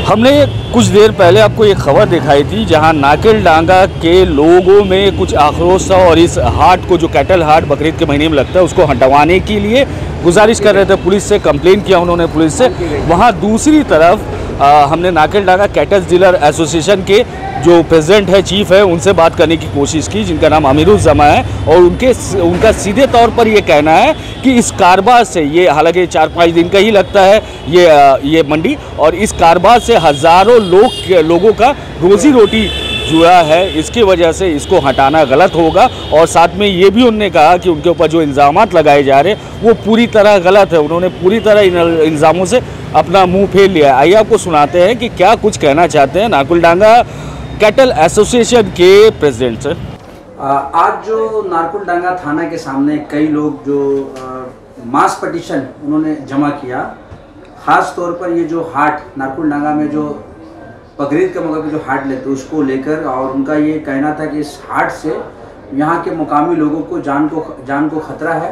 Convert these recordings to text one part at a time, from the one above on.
हमने कुछ देर पहले आपको एक खबर दिखाई थी जहां नाकेलडांगा के लोगों में कुछ आक्रोश था और इस हाट को, जो कैटल हाट बकरीद के महीने में लगता है, उसको हटवाने के लिए गुजारिश कर रहे थे। पुलिस से कंप्लेन किया उन्होंने, पुलिस से। वहां दूसरी तरफ हमने नाकेलडांगा कैटल डीलर एसोसिएशन के जो प्रेसिडेंट है, चीफ है, उनसे बात करने की कोशिश की, जिनका नाम अमीरुज़्ज़मा है। और उनका सीधे तौर पर ये कहना है कि इस कारोबार से, ये हालांकि 4-5 दिन का ही लगता है ये मंडी, और इस कारोबार से हज़ारों लोगों का रोज़ी रोटी जुड़ा है। इसकी वजह से इसको हटाना गलत होगा। और साथ में ये भी उन्होंने कहा कि उनके ऊपर जो इल्ज़ामात लगाए जा रहे हैं वो पूरी तरह गलत है। उन्होंने पूरी तरह इन इल्ज़ामों से अपना मुंह फेर लिया है। आइए आपको सुनाते हैं कि क्या कुछ कहना चाहते हैं नाकेलडांगा कैटल एसोसिएशन के प्रेसिडेंट से। आज जो नाकेलडांगा थाना के सामने कई लोग जो मास पिटीशन उन्होंने जमा किया, ख़ास तौर पर ये जो हाट नाकेलडांगा में जो बकरीद के मौके पे जो हाट लेते हैं उसको लेकर, और उनका ये कहना था कि इस हाट से यहाँ के मुकामी लोगों को जान को खतरा है,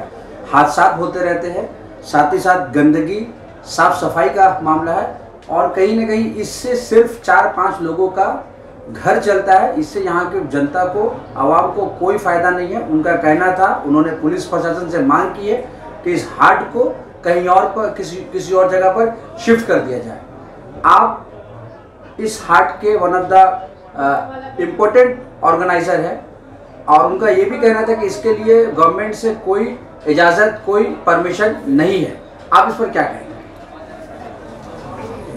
हादसात होते रहते हैं, साथ ही साथ गंदगी, साफ सफाई का मामला है, और कहीं ना कहीं इससे सिर्फ 4-5 लोगों का घर चलता है। इससे यहाँ के जनता को, आवाम को कोई फ़ायदा नहीं है। उनका कहना था, उन्होंने पुलिस प्रशासन से मांग की है कि इस हाट को कहीं और पर किसी और जगह पर शिफ्ट कर दिया जाए। आप इस हाट के one of the important organiser है, और उनका ये भी कहना था कि इसके लिए गवर्नमेंट से कोई इजाज़त, कोई परमिशन नहीं है। आप इस पर क्या कहेंगे?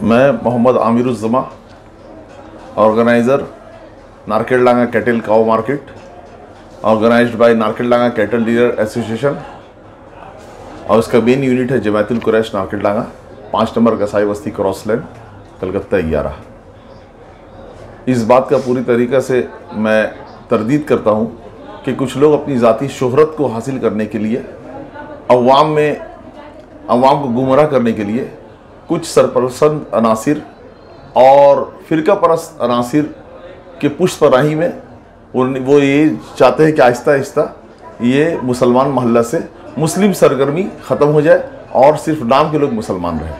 मैं Mohammad Amiruzzaman, organiser Narkeldanga cattle cow market, organised by Narkeldanga cattle dealer association, और उसका मेन यूनिट है जमातुल कुरैश नाकेलडांगा, 5 नंबर कसाई बस्ती क्रॉस लेन, कलकत्ता 11। इस बात का पूरी तरीक़ा से मैं तरदीद करता हूँ कि कुछ लोग अपनी ज़ाती शोहरत को हासिल करने के लिए, अवाम को गुमराह करने के लिए, कुछ सरपरस्त अनासिर और फ़िरका परस्त अनासिर के पुष्पराही में वो ये चाहते हैं कि आहिस्ता आहिस्ता ये मुसलमान महल्ला से मुस्लिम सरगर्मी ख़त्म हो जाए और सिर्फ नाम के लोग मुसलमान रहें।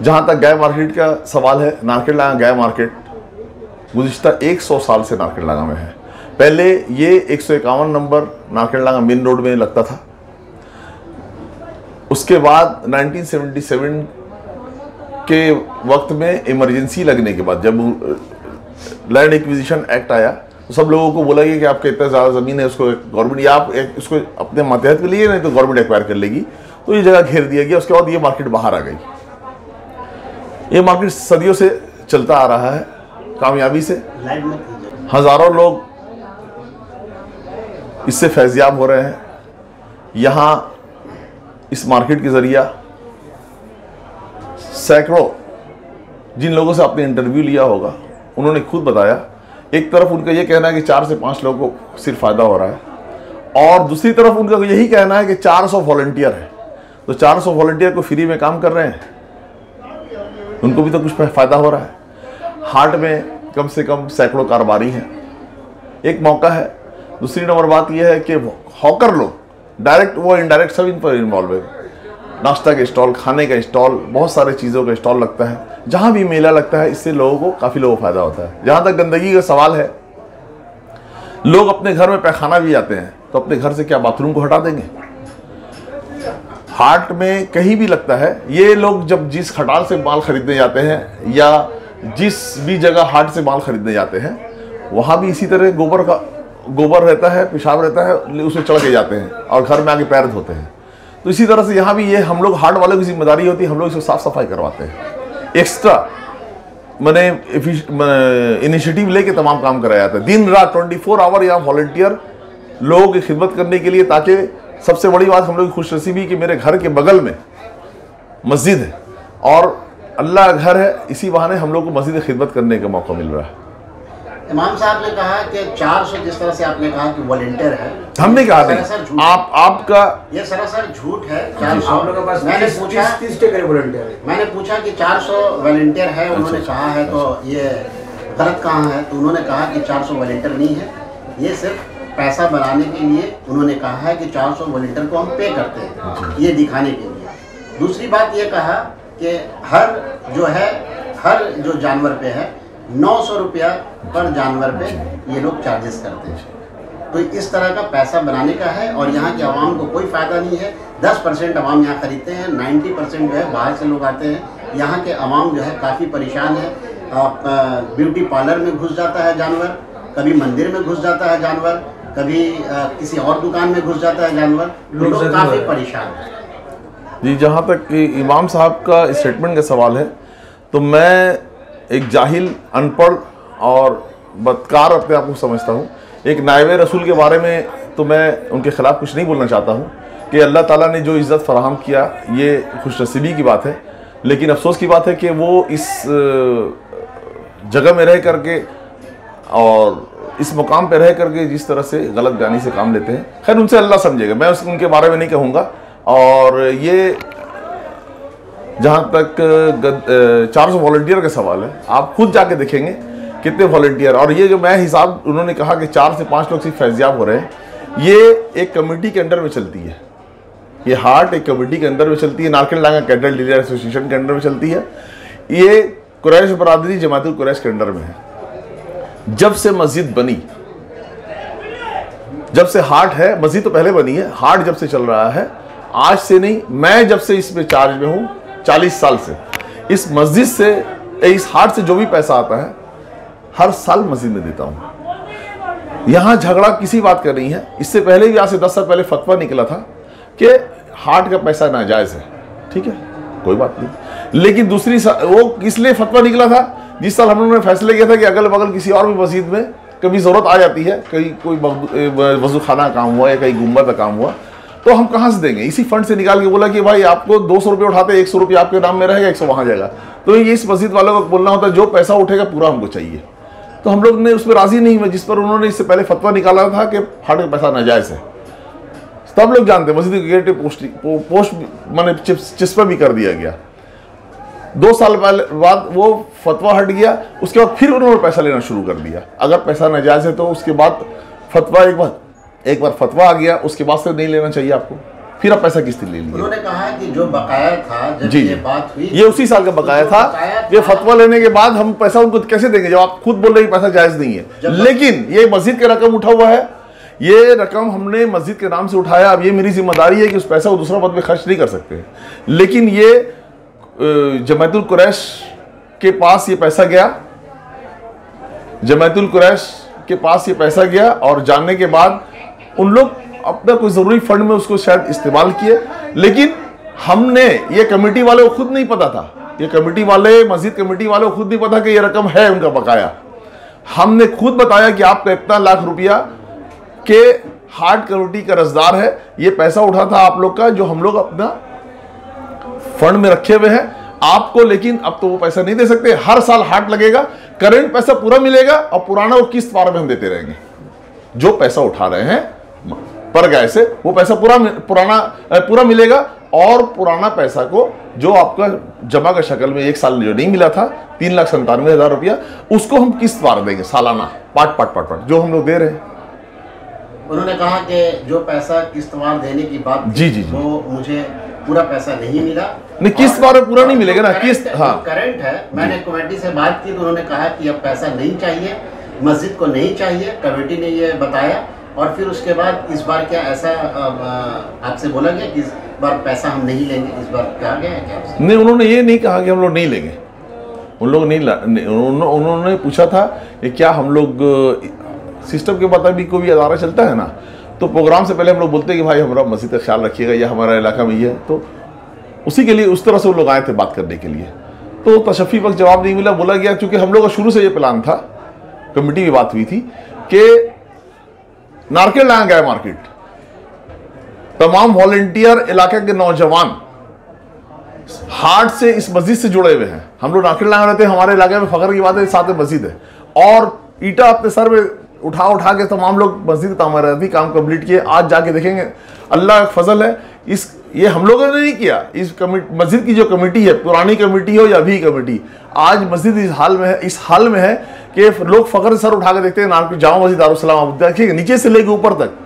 जहाँ तक गाय मार्केट का सवाल है, नाकेलडांगा गाय मार्केट गुज़िश्ता 100 साल से नाकेलडांगा में है। पहले ये 151 नंबर नाकेलडांगा मेन रोड में लगता था। उसके बाद 1977 के वक्त में इमरजेंसी लगने के बाद, जब लैंड एक्विजिशन एक्ट आया, तो सब लोगों को बोला गया कि आपके इतना ज़्यादा ज़मीन है, उसको गवर्नमेंट, या आप उसको अपने मातहत में लिए, नहीं तो गवर्नमेंट एक्वायर कर लेगी। तो ये जगह घेर दिया गया। उसके बाद ये मार्केट बाहर आ गई। ये मार्केट सदियों से चलता आ रहा है कामयाबी से। हज़ारों लोग इससे फैज़याब हो रहे हैं। यहाँ इस मार्केट के ज़रिया सैकड़ों, जिन लोगों से आपने इंटरव्यू लिया होगा, उन्होंने खुद बताया, एक तरफ उनका ये कहना है कि 4 से 5 लोगों को सिर्फ फ़ायदा हो रहा है, और दूसरी तरफ उनका यही कहना है कि 400 वॉलंटियर है, तो 400 वॉलंटियर को फ्री में काम कर रहे हैं, उनको भी तो कुछ फ़ायदा हो रहा है। हाट में कम से कम सैकड़ों कारोबारी हैं, एक मौका है। दूसरी नंबर बात यह है कि हॉकर लोग, डायरेक्ट वो इनडायरेक्ट सब इन पर इन्वॉल्व है। नाश्ता के स्टॉल, खाने का स्टॉल, बहुत सारे चीज़ों का स्टॉल लगता है। जहाँ भी मेला लगता है, इससे लोगों को, काफ़ी लोगों को फ़ायदा होता है। जहाँ तक गंदगी का सवाल है, लोग अपने घर में पैखाना भी जाते हैं, तो अपने घर से क्या बाथरूम को हटा देंगे? हाट में कहीं भी लगता है। ये लोग जब जिस खटाल से माल खरीदने जाते हैं, या जिस भी जगह हाट से माल खरीदने जाते हैं, वहाँ भी इसी तरह गोबर रहता है, पेशाब रहता है, उसे चढ़ के जाते हैं और घर में आके पैर धोते हैं। तो इसी तरह से यहाँ भी ये हम लोग, हाट वालों की जिम्मेदारी होती है, हम लोग इसको साफ़ सफाई करवाते हैं। एक्स्ट्रा मैंने इनिशिएटिव लेके तमाम काम कराया जाता है। दिन रात 24 आवर यहाँ वॉलंटियर लोगों की खिदमत करने के लिए, ताकि सबसे बड़ी बात हम लोग की खुशनसीबी कि मेरे घर के बगल में मस्जिद है और अल्लाह का घर है, इसी बहाने हम लोग को मस्जिद खिदमत करने का मौका मिल रहा है। इमाम साहब ने कहा कि 400, जिस तरह से आपने कहा कि वॉलंटियर है, हमने कहा नहीं, आपका ये सरासर झूठ है। 400 आप लोगों के पास मैंने पूछा 30 के करीब वॉलंटियर है। मैंने पूछा कि 400 वॉलंटियर है, उन्होंने कहा है, तो ये गलत कहाँ है? तो उन्होंने कहा कि 400 वॉलंटियर नहीं है, ये सिर्फ पैसा बनाने के लिए उन्होंने कहा है कि 400 वॉलंटियर को हम पे करते हैं, ये दिखाने के लिए। दूसरी बात ये कहा कि हर जो जानवर पे है 900 रुपया पर जानवर पे ये लोग चार्जेस करते हैं। तो इस तरह का पैसा बनाने का है और यहाँ के आवाम को कोई फ़ायदा नहीं है। 10% आवाम यहाँ खरीदते हैं, 90% जो है बाहर से लोग आते हैं। यहाँ के आवाम जो है काफ़ी परेशान है। ब्यूटी पार्लर में घुस जाता है जानवर, कभी मंदिर में घुस जाता है जानवर, कभी किसी और दुकान में घुस जाता है जानवर। लोग काफ़ी परेशान हैं जी। जहाँ तक कि इमाम साहब का स्टेटमेंट का सवाल है, तो मैं एक जाहिल, अनपढ़ और बदकार अपने आप को समझता हूँ। एक नायब रसूल के बारे में तो मैं उनके ख़िलाफ़ कुछ नहीं बोलना चाहता हूँ कि अल्लाह ताला ने जो इज़्ज़त फराहम किया ये खुशनसीबी की बात है, लेकिन अफसोस की बात है कि वो इस जगह में रह करके और इस मुकाम पे रह करके जिस तरह से गलत बयानी से काम लेते हैं, खैर उनसे अल्लाह समझेगा, मैं उनके बारे में नहीं कहूँगा। और ये जहाँ तक 400 वॉलंटियर का सवाल है, आप खुद जाके देखेंगे कितने वॉलंटियर, और ये जो मैं हिसाब उन्होंने कहा कि 4 से 5 लोग सिर्फ फैज़याब हो रहे हैं, ये एक कमेटी के अंडर में चलती है। ये हार्ट एक कमेटी के अंदर में चलती है, नारकल डांगा कैटल डीलर एसोसिएशन के अंडर में चलती है। ये कुरैश बरादरी जमातुल कुरैश के अंडर में है। जब से मस्जिद बनी, जब से हार्ट है, मस्जिद तो पहले बनी है, हार्ट जब से चल रहा है, आज से नहीं, मैं जब से इसमें चार्ज में हूँ 40 साल से, इस मस्जिद से, इस हार्ट से जो भी पैसा आता है हर साल मस्जिद में देता हूँ। यहाँ झगड़ा किसी बात का नहीं है। इससे पहले भी, आज से 10 साल पहले फतवा निकला था कि हार्ट का पैसा नाजायज़ है, ठीक है, कोई बात नहीं। लेकिन दूसरी वो इसलिए फतवा निकला था जिस साल हम लोगों ने फैसले किया था कि अगल बगल किसी और भी मस्जिद में कभी ज़रूरत आ जाती है, कहीं कोई वज़ू खाना काम हुआ या कहीं गुम्बद का काम हुआ, तो हम कहाँ से देंगे। इसी फंड से निकाल के बोला कि भाई आपको 200 रुपये उठाते, 100 रुपये आपके नाम में रहेगा, 100 वहाँ जाएगा। तो ये इस मस्जिद वालों को बोलना होता है जो पैसा उठेगा पूरा हमको चाहिए। तो हम लोग ने उस पर राज़ी नहीं हुए, जिस पर उन्होंने इससे पहले फतवा निकाला था कि हार्ट का पैसा नाजायज़ है। सब लोग जानते हैं, मस्जिद के गेट पे पोस्ट मैंने चिस्पा भी कर दिया गया। 2 साल बाद वो फतवा हट गया, उसके बाद फिर उन्होंने पैसा लेना शुरू कर दिया। अगर पैसा नाजायज़ है तो उसके बाद फतवा एक बार फतवा आ गया, उसके बाद से नहीं लेना चाहिए आपको, फिर आप पैसा किस लिए ले लिए। उन्होंने कहा कि जो बकाया था, जब जी ये बात हुई, ये उसी साल का बकाया था। ये फतवा लेने के बाद हम पैसा उनको कैसे देंगे जब आप खुद बोल रहे हैं पैसा जायज़ नहीं है। लेकिन ये मस्जिद की रकम उठा हुआ है, ये रकम हमने मस्जिद के नाम से उठाया। अब ये मेरी जिम्मेदारी है कि उस पैसा को दूसरा पद में खर्च नहीं कर सकते। लेकिन ये जमातुल कुरैश के पास ये पैसा गया, जमातुल कुरैश के पास ये पैसा गया, और जानने के बाद उन लोग अपना कोई ज़रूरी फंड में उसको शायद इस्तेमाल किए। लेकिन हमने, ये कमेटी वाले को खुद नहीं पता था, ये कमेटी वाले, मस्जिद कमेटी वाले को खुद नहीं पता कि ये रकम है उनका बकाया। हमने खुद बताया कि आपका इतना लाख रुपया के हार्ट कमेटी का रसदार है, ये पैसा उठा था आप लोग का, जो हम लोग अपना फंड में रखे हुए हैं आपको। लेकिन अब तो वो पैसा नहीं दे सकते, हर साल हार्ट लगेगा, करंट पैसा पूरा मिलेगा और पुराना वो किस्त बार में हम देते रहेंगे। जो पैसा उठा रहे हैं पर गए से, वो पैसा पूरा मिलेगा, और पुराना पैसा को जो आपका जमा का शक्ल में 1 साल जो नहीं मिला था 3,97,000 रुपया, उसको हम किस्त बार देंगे सालाना, पाट जो हम लोग दे रहे हैं। उन्होंने कहा कि जो पैसा किस्तवार देने की बात जी, वो मुझे पूरा पैसा नहीं मिला। नहीं, किस्त बार पूरा नहीं मिलेगा ना, किस्त। हाँ, करंट है। मैंने कमेटी से बात की तो उन्होंने कहा कि अब पैसा नहीं चाहिए, मस्जिद को नहीं चाहिए, कमेटी ने ये बताया। और फिर उसके बाद इस बार क्या ऐसा आपसे बोला गया कि इस बार पैसा हम नहीं लेंगे, इस बार कहा गया है क्या? नहीं, उन्होंने ये नहीं कहा कि हम लोग नहीं लेंगे। उन लोग नहीं, उन्होंने पूछा था कि क्या हम लोग सिस्टम के मुताबिक कोई भी अदारा चलता है ना, तो प्रोग्राम से पहले हम लोग बोलते हैं कि भाई हमारा मस्जिद का ख्याल रखिएगा या हमारा इलाका में ये है, तो उसी के लिए उस तरह से वो लोग आए थे बात करने के लिए। तो तशफ़ी वक्त जवाब नहीं मिला, बोला गया क्योंकि हम लोग का शुरू से ये प्लान था, कमेटी में बात हुई थी कि नारकेल डांगा गया मार्केट, तमाम वॉलंटियर इलाके के नौजवान हार्ट से इस मस्जिद से जुड़े हुए हैं। हम लोग नारकेल डांगा रहते हैं, हमारे इलाके में फ़ख्र की बात है, साथ में मस्जिद है, और ईटा अपने सर में उठा के तमाम लोग मस्जिद तामीराती काम कंप्लीट किए। आज जाके देखेंगे, अल्लाह का फजल है, ये हम लोगों ने नहीं किया। इस मस्जिद की जो कमेटी है, पुरानी कमेटी हो या अभी कमेटी, आज मस्जिद इस हाल में है कि लोग फ़ख्र से सर उठा के देखते हैं, नाम जामा मस्जिद दारुस्सलाम देखिए, नीचे से लेकर ऊपर तक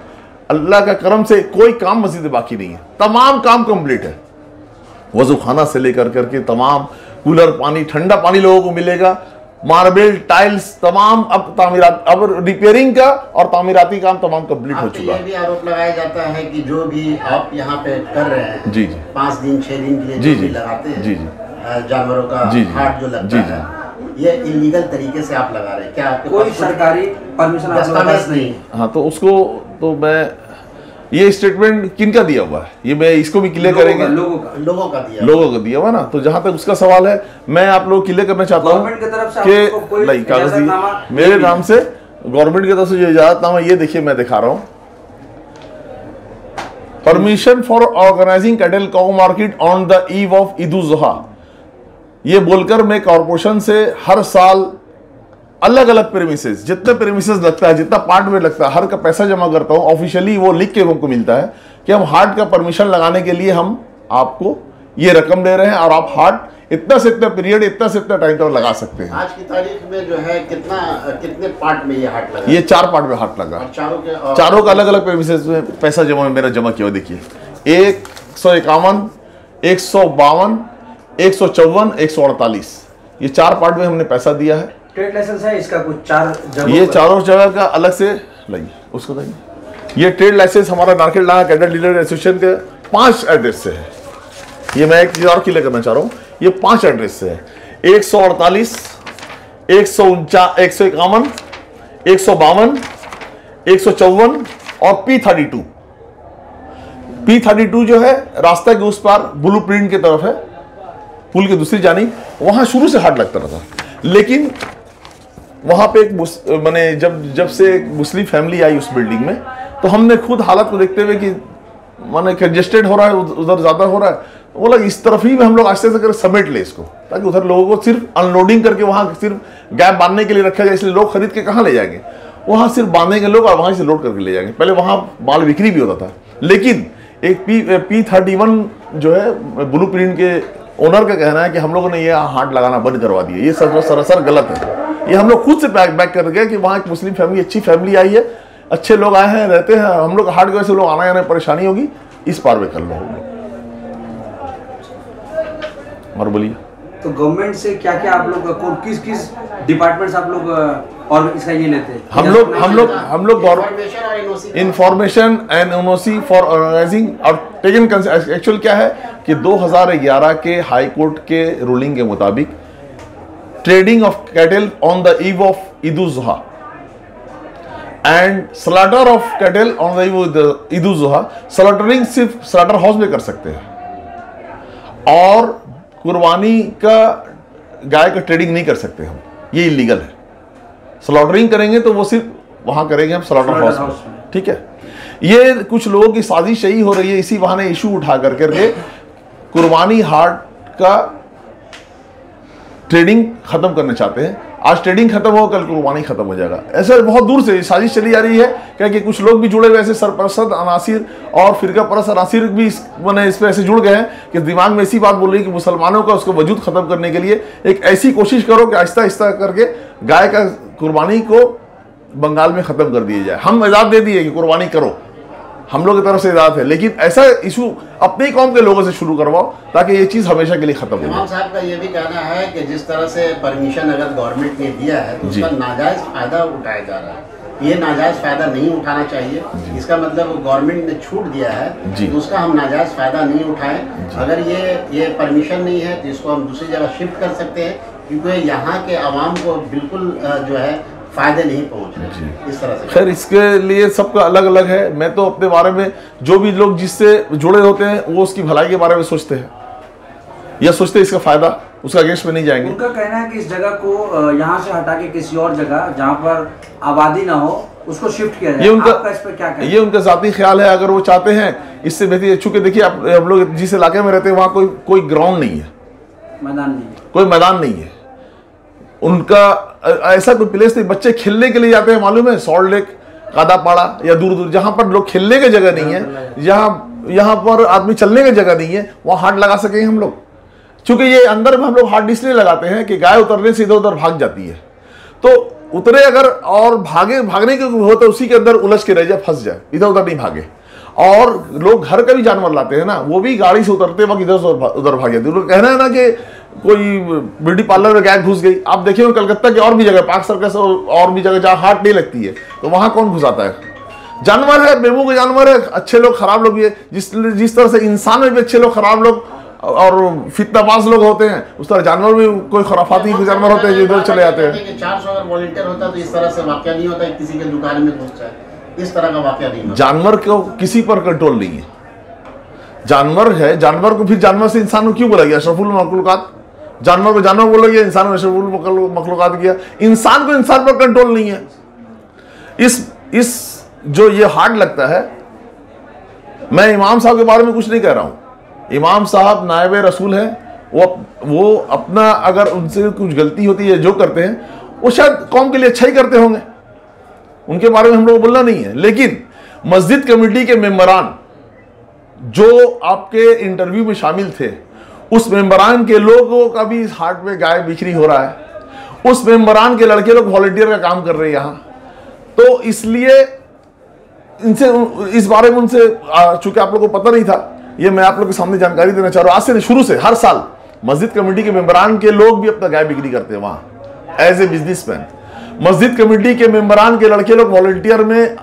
अल्लाह का करम से कोई काम मस्जिद में बाकी नहीं है, तमाम काम कंप्लीट है। वजूखाना से लेकर करके तमाम कूलर पानी, ठंडा पानी लोगों को मिलेगा, मार्बल, टाइल्स, तमाम अब तामीरात, अब रिपेयरिंग का और तामीराती काम तमाम कंप्लीट हो चुका है। ये भी आरोप लगाया जाता है कि जो भी आप यहाँ पे कर रहे हैं, जी जी, 5 दिन 6 दिन के लिए जी जो जी भी लगाते हैं, जी जी, जानवरों का जी जी, हाट जो लगता जी जी, है, ये इलीगल तरीके से आप लगा रहे हैं, क्या आपके कोई पास सरकारी परमिशन दस्तावेज नहीं? हाँ, तो उसको तो मैं, ये स्टेटमेंट किनका दिया हुआ है, ये मैं इसको भी क्लियर करेंगे। लोगों का दिया हुआ ना। तो जहां तक उसका सवाल है, मैं आप लोग क्लियर करना चाहता हूँ कि कागज मेरे नाम से गवर्नमेंट की तरफ से जो इजाजतनामा, ये देखिए मैं दिखा रहा हूँ, permission for organising cattle cow market on the eve of Eid ul Zuha, ये बोलकर मैं कॉर्पोरेशन से हर साल अलग अलग प्रेमिसेस, जितने प्रेमिसेस लगता है, जितना पार्ट में लगता है, हर का पैसा जमा करता हूं, ऑफिशियली वो लिख के हमको मिलता है कि हम हार्ट का परमिशन लगाने के लिए हम आपको ये रकम दे रहे हैं और आप हार्ट इतना से इतना पीरियड, इतना से इतना टाइम तक लगा सकते हैं। आज की तारीख में जो है कितने पार्ट में ये हार्ट लगा? ये 4 पार्ट में हार्ट लगा, चारों का अलग अलग प्रेमिसेस में पैसा मेरा जमा किया हुआ। देखिए 151, 152, 154, 148, ये 4 पार्ट में हमने पैसा दिया है। ट्रेड लाइसेंस है इसका कुछ 4 जगह, ये चारों जगह का अलग से लाइए, उसको लाइए। ये ट्रेड लाइसेंस हमारा नारकेल डांगा कैटल डीलर एसोसिएशन के 5 एड्रेस से है। ये मैं एक चीज और क्लियर करना चाह रहा हूँ, ये 5 एड्रेस से है, 148, 151, 152, 154 और P32। P32 जो है रास्ता के उस पार ब्लू प्रिंट की तरफ है, पुल की दूसरी जानिब, वहां शुरू से हाट लगता रहा, लेकिन वहां पे एक मैंने जब से एक मुस्लिम फैमिली आई उस बिल्डिंग में, तो हमने खुद हालत को देखते हुए कि माने कंजेस्टेड हो रहा है, उधर ज्यादा हो रहा है, बोला इस तरफ ही में हम लोग आस्ते से समेट ले इसको, ताकि उधर लोगों को सिर्फ अनलोडिंग करके वहां सिर्फ गैप बांधने के लिए रखा जाए, इसलिए लोग खरीद के कहाँ ले जाएंगे, वहां सिर्फ बांधेंगे लोग और वहां से लोड करके ले जाएंगे। पहले वहां माल बिक्री भी होता था, लेकिन एक P31 जो है ब्लू प्रिंट के ओनर का कहना है कि हम लोगों ने ये हाट लगाना बंद करवा दिया। ये सरासर गलत है। ये हम लोग खुद से बैक कर गए कि वहाँ एक मुस्लिम फैमिली, अच्छी फैमिली आई है, अच्छे लोग आए हैं, रहते हैं, हम लोग हाट की वजह से लोग आना जाने परेशानी होगी, इस पार में कर लो। और बोलिए, तो गवर्नमेंट से क्या क्या आप लोग किस डिपार्टमेंट से आप लोग और इसका ये लेते हैं? हम लोग information and NOC for organising और टेकन। एक्चुअल क्या है कि 2011 के हाई कोर्ट के रूलिंग के मुताबिक trading of cattle on the eve of Eid ul Zuha and slaughter of cattle on the eve of Eid ul Zuha, slaughtering सिर्फ स्लॉटर हाउस में कर सकते हैं, और कुर्बानी का गाय का ट्रेडिंग नहीं कर सकते हम, ये इलीगल है। स्लॉटरिंग करेंगे तो वो सिर्फ वहां करेंगे हम स्लॉटर हाउस में, ठीक है। ये कुछ लोगों की साजिश यही हो रही है, इसी बहाने इशू उठा करके कुर्बानी हाट का ट्रेडिंग खत्म करना चाहते हैं। आज ट्रेडिंग खत्म हो, कल कुर्बानी खत्म हो जाएगा, ऐसे बहुत दूर से साजिश चली जा रही है। क्या कि कुछ लोग भी जुड़े हुए ऐसे सरपरस्त अनासिर और फिरका परस्त अनासिर भी इस पे ऐसे जुड़ गए हैं कि दिमाग में ऐसी बात बोल रही है कि मुसलमानों का उसको वजूद खत्म करने के लिए एक ऐसी कोशिश करो कि आहिस्ता आहिस्ता करके गाय का कुर्बानी को बंगाल में खत्म कर दिया जाए। हम इजाजत दे दिए कि कुर्बानी करो, हम लोग की तरफ से इजाजत है, लेकिन ऐसा इशू अपनी कौम के लोगों से शुरू करवाओ ताकि ये चीज़ हमेशा के लिए खत्म हो इमाम साहब का ये भी कहना है कि जिस तरह से परमिशन अगर गवर्नमेंट ने दिया है तो उसका नाजायज फायदा उठाया जा रहा है। ये नाजायज फायदा नहीं उठाना चाहिए। इसका मतलब गवर्नमेंट ने छूट दिया है तो उसका हम नाजायज फायदा नहीं उठाएं। अगर ये परमिशन नहीं है तो इसको हम दूसरी जगह शिफ्ट कर सकते हैं, क्योंकि यहाँ के आवाम को बिल्कुल जो है फायदे नहीं पहुंच रहे इस तरह से। खैर, इसके लिए सबका अलग अलग है। मैं तो अपने बारे में, जो भी लोग जिससे जुड़े होते हैं वो उसकी भलाई के बारे में सोचते हैं या सोचते हैं इसका फायदा, उसका अगेंस्ट में नहीं जाएंगे। उनका कहना है कि इस जगह को यहाँ से हटा के किसी और जगह जहाँ पर आबादी ना हो उसको शिफ्ट किया जाए। ये उनका, आपका इस पर क्या कहना है? ये उनका जाती ख्याल है। अगर वो चाहते हैं इससे बेहतर, चूंकि देखिए हम लोग जिस इलाके में रहते हैं वहाँ कोई ग्राउंड नहीं है, मैदान नहीं, कोई मैदान नहीं है। उनका ऐसा कोई प्लेस नहीं, बच्चे खेलने के लिए जाते हैं मालूम है, सॉल्ट लेक, कादापाड़ा या दूर दूर जहां पर लोग खेलने की जगह नहीं है, यहाँ पर आदमी चलने की जगह नहीं है, वहां हाट लगा सकेंगे हम लोग। चूंकि ये अंदर में हम लोग हाट इसलिए लगाते हैं कि गाय उतरने से इधर उधर भाग जाती है, तो उतरे अगर और भागने के हो तो उसी के अंदर उलझ के रह जाए, फंस जाए, इधर उधर नहीं भागे। और लोग घर का भी जानवर लाते हैं ना, वो भी गाड़ी से उतरते वक्त इधर से उधर भाग जाते। उनको कहना है ना कि कोई ब्यूटी पार्लर में गाय घुस गई, आप देखिए कलकत्ता की और भी जगह, पार्क सर्कस और भी जगह जहाँ हाट नहीं लगती है, तो वहां कौन घुसाता है? जानवर है, बेमू के जानवर है, अच्छे लोग खराब लोग भी है। जिस तरह से इंसान में भी अच्छे लोग खराब लोग और फितनाबाज लोग होते हैं, उस तरह जानवर में कोई खराफाती जानवर होते हैं जो इधर चले जाते हैं। 400 अगर वॉलंटियर होता तो इस तरह से वाकया नहीं होता, किसी के दुकान में घुस जाए, इस तरह का वाकया नहीं होता। जानवर को किसी पर कंट्रोल नहीं है, जानवर है, जानवर को फिर जानवर से इंसान को क्यों बोला गया? अशरफुल मखलूकात। जानवर को जानवर बोला गया, इंसान को अशरफुल मखलूकात किया। इंसान को इंसान पर कंट्रोल नहीं है। इस जो ये हाट लगता है, मैं इमाम साहब के बारे में कुछ नहीं कह रहा हूं। इमाम साहब नायब रसूल हैं, वो अपना अगर उनसे कुछ गलती होती है जो करते हैं वो शायद कौम के लिए अच्छा ही करते होंगे, उनके बारे में हम लोग बोलना नहीं है। लेकिन मस्जिद कमेटी के मेंबरान जो आपके इंटरव्यू में शामिल थे, उस मेंबरान के लोगों का भी इस हाट में गाय बिक्री हो रहा है। उस मेंबरान के लड़के लोग वॉलंटियर का काम कर रहे हैं यहाँ, तो इसलिए इनसे इस बारे में उनसे चूंकि आप लोगों को पता नहीं था, ये मैं आप लोगों के सामने जानकारी देना चाह रहा हूँ। आज से शुरू से हर साल मस्जिद कमेटी के मेंबरान के लोग भी अपना गाय बिक्री करते हैं वहां एज ए बिजनेसमैन। मस्जिद कमेटी के मेंबरान के लड़के लोग वॉलंटियर में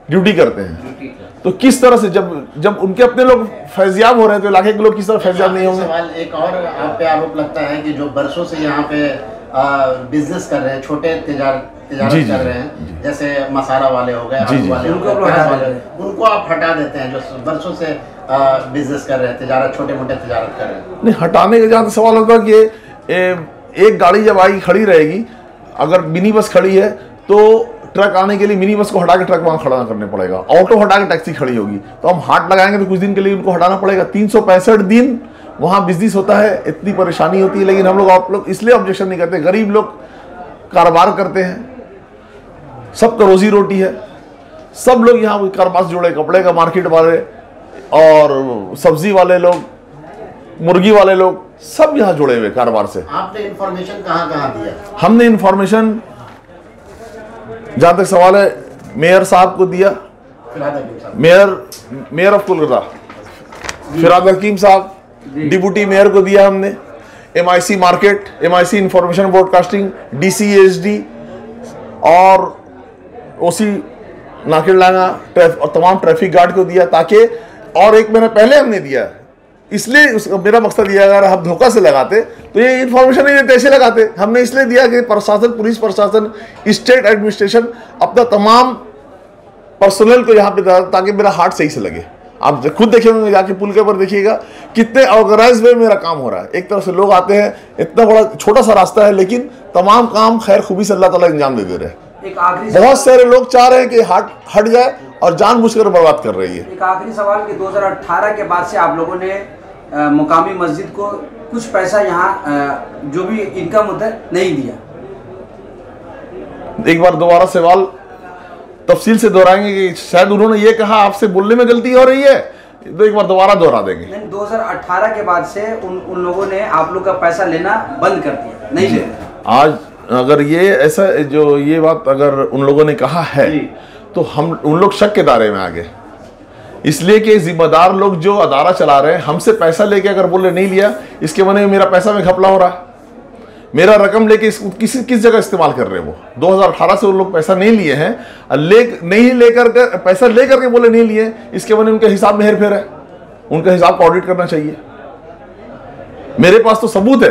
ड्यूटी करते हैं। तो किस तरह से जब उनके अपने लोग फैजियाब हो रहे हैं तो इलाके के लोग किस तरह फैजियाब नहीं होंगे? सवाल एक और आप पे आरोप लगता है कि जो बरसों से यहाँ पे बिजनेस कर रहे हैं, छोटे तिजारत कर रहे हैं, जैसे मसाला वाले हो गए, आलू वाले, उनको आप हटा देते हैं जो बरसों से बिजनेस कर रहे हैं, तिजारत, छोटे मोटे तिजारत कर रहे हैं। नहीं, हटाने का जहाँ तक सवाल होता है कि एक गाड़ी जब आई खड़ी रहेगी, अगर मिनी बस खड़ी है तो ट्रक आने के लिए मिनी बस को हटा के ट्रक वहां खड़ा करने पड़ेगा, ऑटो हटा के टैक्सी खड़ी होगी। तो हम हाट लगाएंगे तो कुछ दिन के लिए उनको हटाना पड़ेगा। 365 दिन वहां बिजनेस होता है, इतनी परेशानी होती है। लेकिन हम लोग आप लोग इसलिए ऑब्जेक्शन नहीं करते, गरीब लोग कारोबार करते हैं, सबका रोजी रोटी है, सब लोग यहाँ कारोबार से जुड़े, कपड़े का मार्केट वाले और सब्जी वाले लोग, मुर्गी वाले लोग, सब यहाँ जुड़े हुए कारोबार से। आपने इंफॉर्मेशन कहाँ दिया? हमने इंफॉर्मेशन जहां तक सवाल है मेयर साहब को दिया, मेयर ऑफ कोलकाता फिराद हकीम साहब, डिप्टी मेयर को दिया हमने, MIC market, MIC information broadcasting, DCSD और OC नाकेलडांगा और तमाम ट्रैफिक गार्ड को दिया, ताकि और एक महीना पहले हमने दिया। इसलिए मेरा मकसद यह, अगर हम धोखा से लगाते तो ये इन्फॉर्मेशन नहीं देते, ऐसे लगाते। हमने इसलिए दिया कि प्रशासन, पुलिस प्रशासन, स्टेट एडमिनिस्ट्रेशन अपना तमाम पर्सनल को यहाँ पे, ताकि मेरा हार्ट सही से लगे। आप खुद देखेंगे, जाके पुल के ऊपर देखिएगा कितने ऑर्गेनाइज वे मेरा काम हो रहा है। एक तरफ से लोग आते हैं, इतना बड़ा छोटा सा रास्ता है, लेकिन तमाम काम खैर खूबी से अल्लाह ताला इंजाम दे रहे हैं। बहुत सारे लोग चाह रहे हैं कि हट जाए और जानबूझकर बर्बाद कर रही है। एक आखिरी सवाल कि 2018 के बाद से आप लोगों ने मुकामी मस्जिद को कुछ पैसा यहाँ जो भी इनकम होता है नहीं दिया। एक बार दोबारा सवाल तफसील से दोहराएंगे कि शायद उन्होंने ये कहा आपसे बोलने में गलती हो रही है, तो एक बार दोबारा दोहरा देंगे। 2018 के बाद से उन लोगों ने आप लोग का पैसा लेना बंद कर दिया, नहीं ले रहे। आज अगर ये ऐसा जो ये बात अगर उन लोगों ने कहा है तो हम उन लोग शक के दायरे में आ गए, इसलिए कि जिम्मेदार लोग जो अदारा चला रहे हैं हमसे पैसा लेके अगर बोले नहीं लिया, इसके माने मेरा पैसा में घपला हो रहा है, मेरा रकम लेके किस जगह इस्तेमाल कर रहे हैं। वो 2018 से उन लोग पैसा नहीं लिए हैं, नहीं लेकर पैसा लेकर के बोले नहीं लिए, इसके माने उनके हिसाब में हेरफेर है, उनका हिसाब को ऑडिट करना चाहिए। मेरे पास तो सबूत है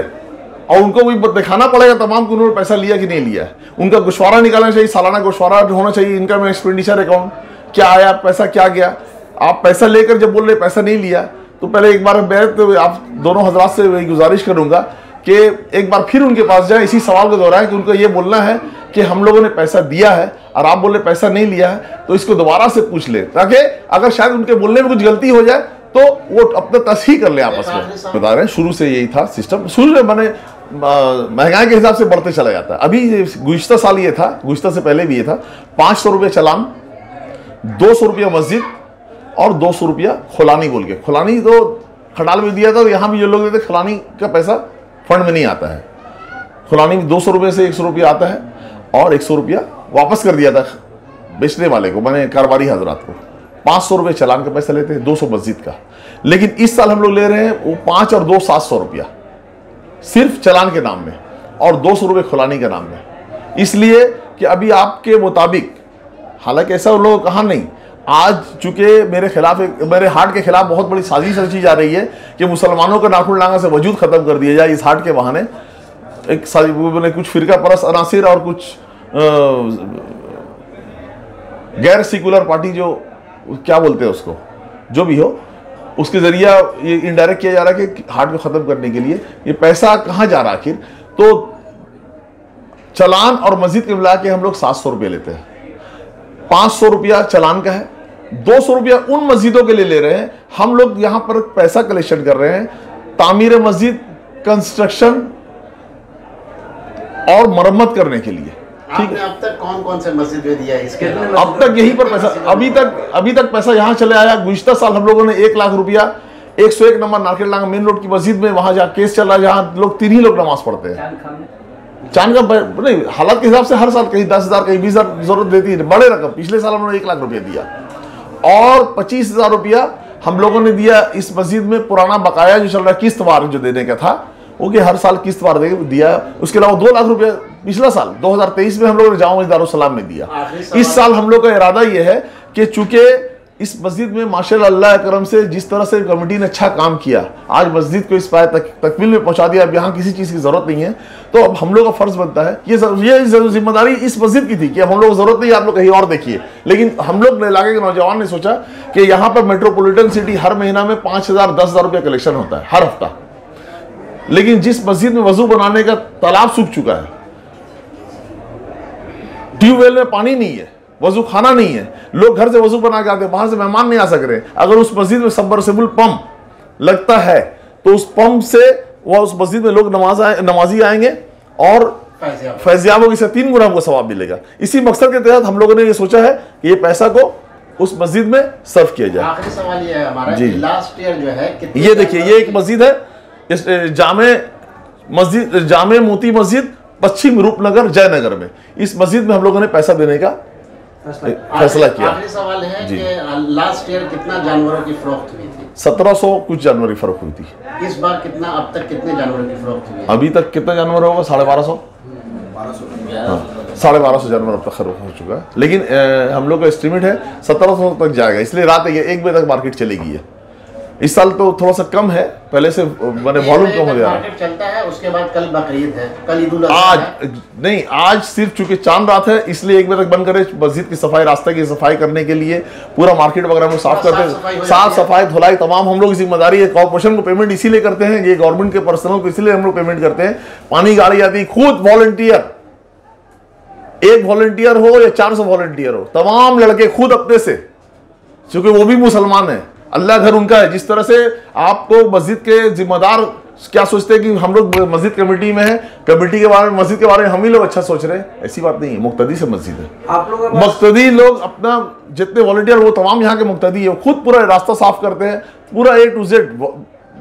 और उनको भी दिखाना पड़ेगा तमाम कि उन्होंने पैसा लिया कि नहीं लिया है। उनका गोशवारा निकालना चाहिए, सालाना गोशवारा होना चाहिए, इनकम एक्सपेंडिचर अकाउंट, क्या आया पैसा, क्या गया। आप पैसा लेकर जब बोल रहे पैसा नहीं लिया, तो पहले एक बार मैं तो आप दोनों हजरात से वही गुजारिश करूंगा कि एक बार फिर उनके पास जाए, इसी सवाल को दोहराएं कि उनको ये बोलना है कि हम लोगों ने पैसा दिया है और आप बोल रहे पैसा नहीं लिया है, तो इसको दोबारा से पूछ ले, ताकि अगर शायद उनके बोलने में कुछ गलती हो जाए तो वो अपना तस्हीह कर ले आपस में। बता रहे हैं शुरू से यही था सिस्टम, शुरू में मैंने महंगाई के हिसाब से बढ़ते चला जाता है। अभी गुज़िश्ता साल ये था, गुज़िश्ता से पहले भी ये था, 500 रुपये चलान, 200 रुपया मस्जिद और 200 रुपया खुलानी बोल के। खुलानी तो खटाल में दिया था, और यहाँ भी जो लोग देते खुलानी का पैसा फंड में नहीं आता है। खुलानी में 200 रुपये से 100 रुपया आता है और 100 रुपया वापस कर दिया था बेचने वाले को, मैंने कारोबारी हजरात को। 500 रुपये चलान का पैसा लेते हैं, 200 मस्जिद का। लेकिन इस साल हम लोग ले रहे हैं वो 5 और 2 700 रुपया सिर्फ चलान के नाम में और 200 रुपये खुलाने के नाम में। इसलिए कि अभी आपके मुताबिक, हालांकि ऐसा उन लोगों को कहा नहीं, आज चूंकि मेरे हार्ट के खिलाफ बहुत बड़ी साजिश रची जा रही है कि मुसलमानों का नाखून डांगा से वजूद खत्म कर दिया जाए इस हार्ट के बहाने। एक कुछ फिरका परस्त अनासिर और कुछ गैर सेकुलर पार्टी, जो क्या बोलते हैं उसको, जो भी हो, उसके जरिए ये इनडायरेक्ट किया जा रहा है कि हार्ट को खत्म करने के लिए। ये पैसा कहाँ जा रहा है आखिर? तो चलान और मस्जिद के मिला के हम लोग 700 रुपये लेते हैं। 500 रुपया चलान का है, 200 रुपया उन मस्जिदों के लिए ले रहे हैं। हम लोग यहाँ पर पैसा कलेक्शन कर रहे हैं तामीर मस्जिद, कंस्ट्रक्शन और मरम्मत करने के लिए। ठीक है, अब तक कौन कौन से मस्जिद में दिया है इसके? अब तक यही पर पैसा, अभी तक पैसा यहाँ चले आया। गुज़िश्ता साल हम लोगों ने 1 लाख रुपया 101 नंबर नारकेल डांगा मेन रोड की मस्जिद में, वहां जहाँ केस चल रहा है, जहाँ लोग 3 ही लोग नमाज पढ़ते हैं। चांद का नहीं, हालात के हिसाब से हर साल कहीं 10,000 कहीं 20,000 जरूरत देती है, बड़े रकम। पिछले साल हम लोगों ने 1 लाख रुपया दिया और 25,000 रुपया हम लोगों ने दिया इस मस्जिद में पुराना बकाया जो चल रहा है, किस्तवार जो देने का था, वो कि हर साल किस्तवार दिया। उसके अलावा 2 लाख रुपया पिछला साल 2023 में हम लोगों ने जामा मस्जिद दारुस्सलाम में दिया। इस साल हम लोग का इरादा यह है कि चूंकि इस मस्जिद में माशाअल्लाह अल्लाह करम से जिस तरह से कमेटी ने अच्छा काम किया, आज मस्जिद को इस पाए तकमील में पहुंचा दिया, अब यहाँ किसी चीज़ की ज़रूरत नहीं है। तो अब हम लोग का फ़र्ज़ बनता है, ये जिम्मेदारी इस मस्जिद की थी कि अब हम लोग ज़रूरत नहीं, आप लोग कहीं और देखिए। लेकिन हम लोग इलाके के नौजवान ने सोचा कि यहाँ पर मेट्रोपॉलिटन सिटी हर महीना में 5,000 10,000 रुपये कलेक्शन होता है हर हफ्ता। लेकिन जिस मस्जिद में वजू बनाने का तालाब सूख चुका है, ट्यूबवेल में पानी नहीं है, वजू खाना नहीं है, लोग घर से वजू बना के आते हैं, वहां से मेहमान नहीं आ सक रहे। अगर उस मस्जिद में सबमर्सिबल पंप लगता है तो उस पंप से वह उस मस्जिद में लोग नमाजी आएंगे और फैज़याब होगी, 3 गुना हमको सवाब मिलेगा। इसी मकसद के तहत हम लोगों ने ये सोचा है कि ये पैसा को उस मस्जिद में सर्व किया जाए। आखिरी सवाल ये है हमारा, लास्ट ईयर जो है ये देखिए, ये एक मस्जिद है, इस जामे मोती मस्जिद पश्चिम रूपनगर जयनगर में। इस मस्जिद में हम लोगों ने पैसा देने का फैसला किया। आखिरी सवाल है कि लास्ट ईयर कितना जानवरों की फरोख्त हुई थी? 1700 कुछ जानवर की फरोख्त हुई थी। इस बार कितना, अब तक कितने जानवरों की फरोख्त हुई है? अभी तक कितना जानवर होगा? 1250। 1250 जानवर अब तक फरोख्त हो चुका है। लेकिन हम लोग का एस्टिमेट है 1700 तक जाएगा, इसलिए रात 1 बजे तक मार्केट चलेगी है। इस साल तो थोड़ा सा कम है, पहले से मैंने वॉल्यूम कम हो गया है। चलता है, उसके बाद कल बकरीद है, कल ईद उल अज़हा आज नहीं, आज सिर्फ चूंकि चांद रात है इसलिए 1 बजे तक बंद करें। मस्जिद की सफाई, रास्ते की सफाई करने के लिए पूरा मार्केट वगैरह हम लोग साफ करते हैं, साफ सफाई धुलाई तमाम हम लोग की जिम्मेदारी है। कॉर्पोरेशन को पेमेंट इसीलिए करते हैं, ये गवर्नमेंट के पर्सनल को इसीलिए हम लोग पेमेंट करते हैं। पानी गाड़ी आती है, खुद वॉलंटियर, 1 वॉलंटियर हो या 400 वॉलंटियर हो, तमाम लड़के खुद अपने से, क्योंकि वो भी मुसलमान है, अल्लाह घर उनका है। जिस तरह से आपको मस्जिद के जिम्मेदार क्या सोचते हैं कि हम लोग मस्जिद कमेटी में है, कमेटी के बारे में, मस्जिद के बारे में हम ही लोग अच्छा सोच रहे हैं, ऐसी बात नहीं है। मुक्तदी से मस्जिद है, आप लोग मुक्तदी लोग अपना जितने वॉलंटियर वो तमाम यहाँ के मुक्तदी है, खुद पूरा रास्ता साफ करते हैं, पूरा A to Z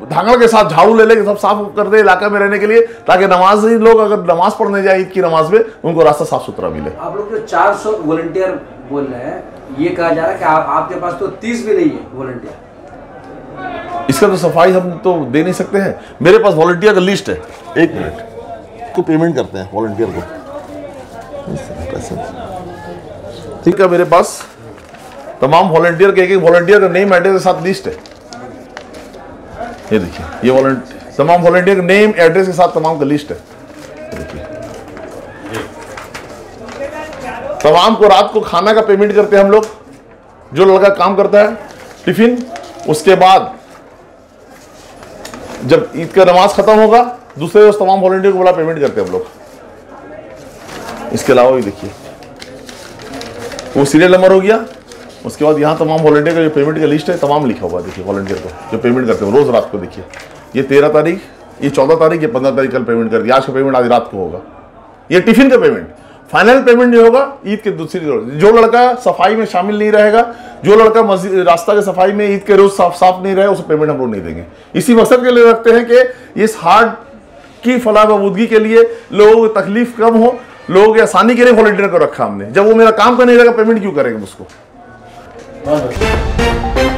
धांगड़ के साथ झाड़ू ले लेके सब साफ करते हैं इलाका में रहने के लिए, ताकि नमाजी लोग अगर नमाज पढ़ने जाए ईद की नमाज में उनको रास्ता साफ सुथरा मिले। आप लोग जो 400 वॉलंटियर बोल रहे हैं, ये कहा जा रहा है कि आपके पास तो 30 भी नहीं है वॉलंटियर। इसका तो सफाई हम तो दे नहीं सकते हैं। मेरे पास वॉलंटियर का लिस्ट है, 1 मिनट को पेमेंट करते हैं वॉलंटियर को। ठीक है, मेरे पास तमाम वॉलंटियर के एक वॉलंटियर का नेम एड्रेस के साथ लिस्ट है। ये देखिए, ये वॉलंटियर तमाम वॉलंटियर का नेम एड्रेस के साथ तमाम का लिस्ट है। देखिए, तमाम को रात को खाना का पेमेंट करते हैं हम लोग। जो लड़का काम करता है टिफिन, उसके बाद जब ईद का नमाज खत्म होगा दूसरे रोज तमाम वॉलंटियर को बड़ा पेमेंट करते हैं हम लोग। इसके अलावा भी देखिए, वो सीरियल नंबर हो गया, उसके बाद यहाँ तमाम वॉलंटियर का जो पेमेंट का लिस्ट है तमाम लिखा हुआ है। देखिए वॉलंटियर को जो पेमेंट करते हैं रोज रात को, देखिए ये 13 तारीख, ये 14 तारीख, ये 15 तारीख कल पेमेंट कर दिया। आज का पेमेंट आज रात को होगा। ये टिफिन का पेमेंट, फाइनल पेमेंट जो होगा ईद के दूसरी रोज। जो लड़का सफाई में शामिल नहीं रहेगा, जो लड़का मस्जिद रास्ता के सफाई में ईद के रोज साफ नहीं रहे, उसे पेमेंट हम लोग नहीं देंगे। इसी मकसद के लिए रखते हैं कि इस हार्ट की फलाह बहबूदगी के लिए लोगों को तकलीफ कम हो, लोगों की आसानी के लिए वॉलंटियर को रखा हमने। जब वो मेरा काम करने लगेगा पेमेंट क्यों करेंगे उसको? बहुत बहुत